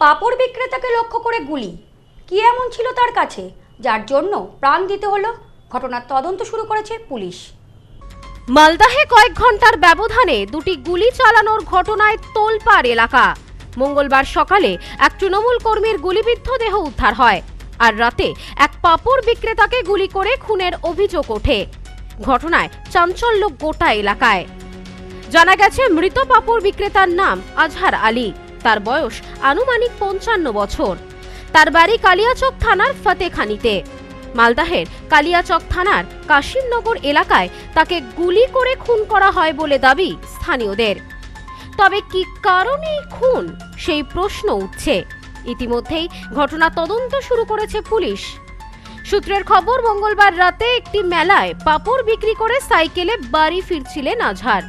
পাঁপড় বিক্রেতাকে লক্ষ্য করে গুলি, কি এমন ছিল তার কাছে যার জন্য প্রাণ দিতে হলো? ঘটনার তদন্ত শুরু করেছে পুলিশ। মালদাহে কয়েক ঘন্টার ব্যবধানে দুটি গুলি চালানোর ঘটনায় তোলপাড় এলাকা। মঙ্গলবার সকালে এক তৃণমূল কর্মীর গুলিবিদ্ধ দেহ উদ্ধার হয়, আর রাতে এক পাঁপড় বিক্রেতাকে গুলি করে খুনের অভিযোগ ওঠে। ঘটনায় চাঞ্চল্য গোটা এলাকায়। জানা গেছে, মৃত পাঁপড় বিক্রেতার নাম আজহার আলী। তার বয়স আনুমানিক 55 বছর। তার বাড়ি কালিয়াচক থানার ফতেখানিতে। মালদাহের কালিয়াচক থানার কাশিমনগর এলাকায় তাকে গুলি করে খুন করা হয় বলে দাবি স্থানীয়দের। তবে কি কারণে খুন, সেই প্রশ্ন উঠছে। ইতিমধ্যেই ঘটনা তদন্ত শুরু করেছে পুলিশ। সূত্রের খবর, মঙ্গলবার রাতে একটি মেলায় পাঁপড় বিক্রি করে সাইকেলে বাড়ি ফিরছিলেন আজহার।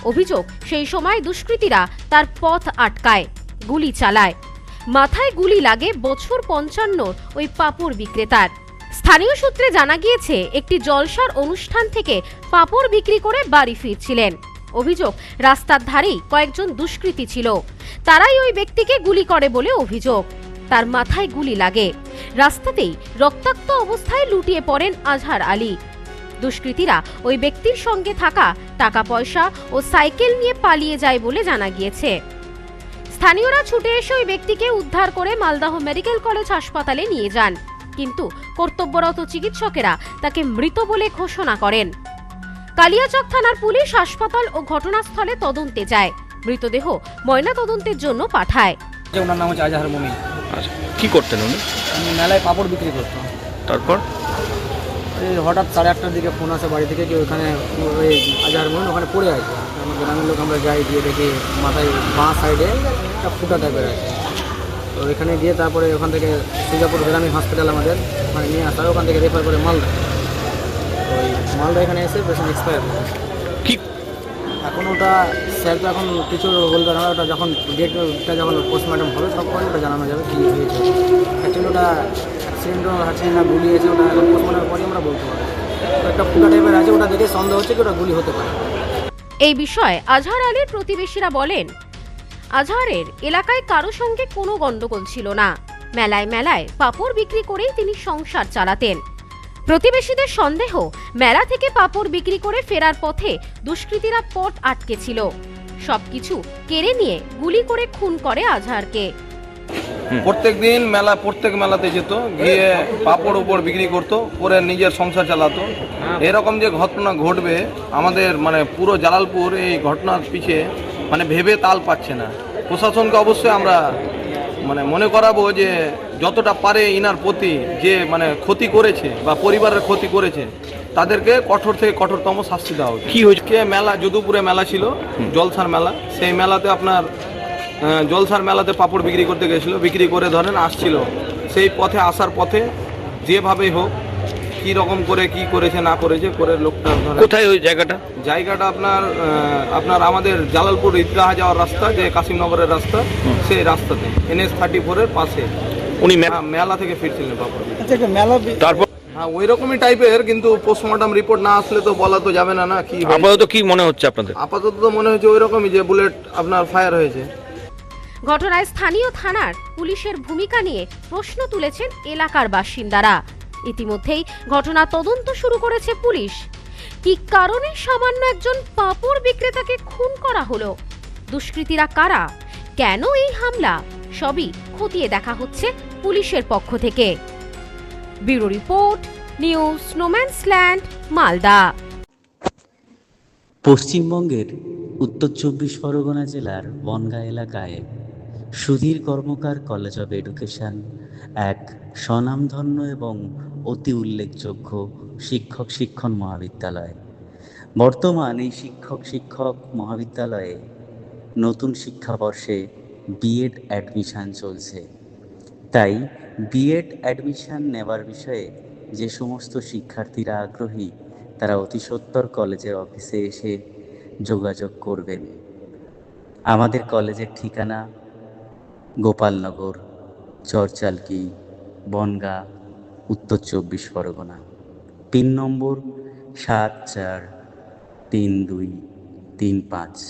অভিযোগ, সেই সময় দুষ্কৃতীরা তার পথ আটকায়, গুলি চালায়। মাথায় গুলি লাগে বছর 55 ওই পাঁপড় বিক্রেতার। স্থানীয় সূত্রে জানা গিয়েছে, একটি জলসার অনুষ্ঠান থেকে পাঁপড় বিক্রি করে বাড়ি ফিরছিলেন। অভিযোগ, রাস্তার ধারেই কয়েকজন দুষ্কৃতী ছিল, তারাই ওই ব্যক্তিকে গুলি করে বলে অভিযোগ। তার মাথায় গুলি লাগে। রাস্তাতেই রক্তাক্ত অবস্থায় লুটিয়ে পড়েন আজহার আলী। দুষ্কৃতীরা ওই ব্যক্তির সঙ্গে থাকা টাকা পয়সা ও সাইকেল নিয়ে পালিয়ে যায় বলে জানা গিয়েছে। স্থানীয়রা ছুটে এসে ওই ব্যক্তিকে উদ্ধার করে মালদহ মেডিকেল কলেজ হাসপাতালে নিয়ে যান, কিন্তু কর্তব্যরত চিকিৎসকেরা তাকে মৃত বলে ঘোষণা করেন। কালিয়াচক থানার পুলিশ হাসপাতাল ও ঘটনাস্থলে তদন্তে যায়। মৃতদেহ ময়নাতদন্তের জন্য পাঠায়। ওনার নাম হচ্ছে আজহার মমিন। আচ্ছা, কি করতেন উনি? আমি মেলায় পাঁপড় বিক্রি করতাম। তারপর এই হঠাৎ 8:30টার দিকে ফোন আসে বাড়ি থেকে, যে ওখানে ওই আজহার মমিন ওখানে পড়ে আছে। আমার গ্রামের লোক আমরা যাই, গিয়ে দেখি মাথায় বাঁ সাইডে একটা ফুটা টাইপের আছে। তো এখানে গিয়ে তারপরে ওখান থেকে সুজাপুর গ্রামীণ হসপিটাল আমাদের ওখানে নিয়ে আসা হয়, ওখান থেকে রেফার করে মালদা। ওই মালদা এখানে এসে পেশেন্ট এক্সপায়ার করে। কি এখন ওটা স্যার তো এখন কিছু বলতে পারে না, ওটা যখন ডেটটা যখন পোস্টমর্টম হবে তখন ওটা জানানো যাবে কী হয়েছে। অ্যাকচুয়ালি ওটা অ্যাক্সিডেন্টও আছে না গুলি আছে, ওটা এখন পোস্টমর্টমের পরই আমরা বলতে পারি। একটা ফুটা টাইপের আছে, ওটা দেখে সন্দেহ হচ্ছে কি ওটা গুলি হতে পারে। এই বিষয়ে আজহার আলীর প্রতিবেশীরা বলেন, আজহারের এলাকায় কারো সঙ্গে কোনো গন্ডগোল ছিল না। মেলায় মেলায় পাঁপড় বিক্রি করেই তিনি সংসার চালাতেন। প্রতিবেশীদের সন্দেহ, মেলা থেকে পাঁপড় বিক্রি করে ফেরার পথে দুষ্কৃতীরা পথ আটকেছিল। সবকিছু কেড়ে নিয়ে গুলি করে খুন করে আজহারকে। প্রত্যেক মেলাতে যেত, গিয়ে পাপড় উপর বিক্রি করতো, করে নিজের সংসার চালাতো। এরকম যে ঘটনা ঘটবে আমাদের পুরো জালালপুর এই ঘটনার পিছে ভেবে তাল পাচ্ছে না। প্রশাসনকে অবশ্যই আমরা মনে করাবো যে যতটা পারে ইনার প্রতি যে ক্ষতি করেছে বা পরিবারের ক্ষতি করেছে তাদেরকে কঠোর থেকে কঠোরতম শাস্তি দেওয়া হবে। কি হয়েছে? মেলা যদুপুরে মেলা ছিল, জলসার মেলা। সেই মেলাতে জলসার মেলাতে পাঁপড় বিক্রি করতে গেছিল, বিক্রি করে ধরেন আসছিল। সেই পথে আসার পথে যেভাবেই হোক কি রকম করে কি করেছে না করেছে করে লোকটা কোথায় ওই জায়গাটা? আপনার আমাদের জালালপুর ঈদগাহ যাওয়ার রাস্তা, যে কাশিমনগরের রাস্তা, সেই রাস্তাতে NH 34-এর পাশে উনি মেলা থেকে ফিরছিলেন পাঁপড়। তারপর হ্যাঁ, ওই রকমই টাইপের, কিন্তু পোস্টমর্টম রিপোর্ট না আসলে তো বলা তো যাবে না কি হয়েছে। আপাতত কি মনে হচ্ছে আপনাদের? আপাতত তো মনে হচ্ছে ওই রকমই, যে বুলেট আপনার ফায়ার হয়েছে। ঘটনায় স্থানীয় থানার পুলিশের ভূমিকা নিয়ে প্রশ্ন তুলেছেন এলাকার বাসিন্দারা। ইতিমধ্যেই ঘটনা তদন্ত শুরু করেছে পুলিশ। কি কারণে সামান্য একজন পাঁপড় বিক্রেতাকে খুন করা হলো? দুষ্কৃতীরা কারা? কেন এই হামলা? সবই খতিয়ে দেখা হচ্ছে পুলিশের পক্ষ থেকে। Bureau report, news no man's land, Malda. পশ্চিমবঙ্গের উত্তর 24 পরগনা জেলার বনগাঁ এলাকায় সুধীর কর্মকার কলেজ অব এডুকেশন এক স্বনামধন্য এবং অতি উল্লেখযোগ্য শিক্ষণ মহাবিদ্যালয়। বর্তমান এই শিক্ষক মহাবিদ্যালয়ে নতুন শিক্ষাবর্ষে বিএড অ্যাডমিশন চলছে। তাই বিএড অ্যাডমিশন নেওয়ার বিষয়ে যে সমস্ত শিক্ষার্থীরা আগ্রহী, তারা অতি সত্বর কলেজের অফিসে এসে যোগাযোগ করবেন। আমাদের কলেজের ঠিকানা গোপালনগর, চরচালকি, বনগাঁ, উত্তর 24 পরগনা। পিন নম্বর 743235।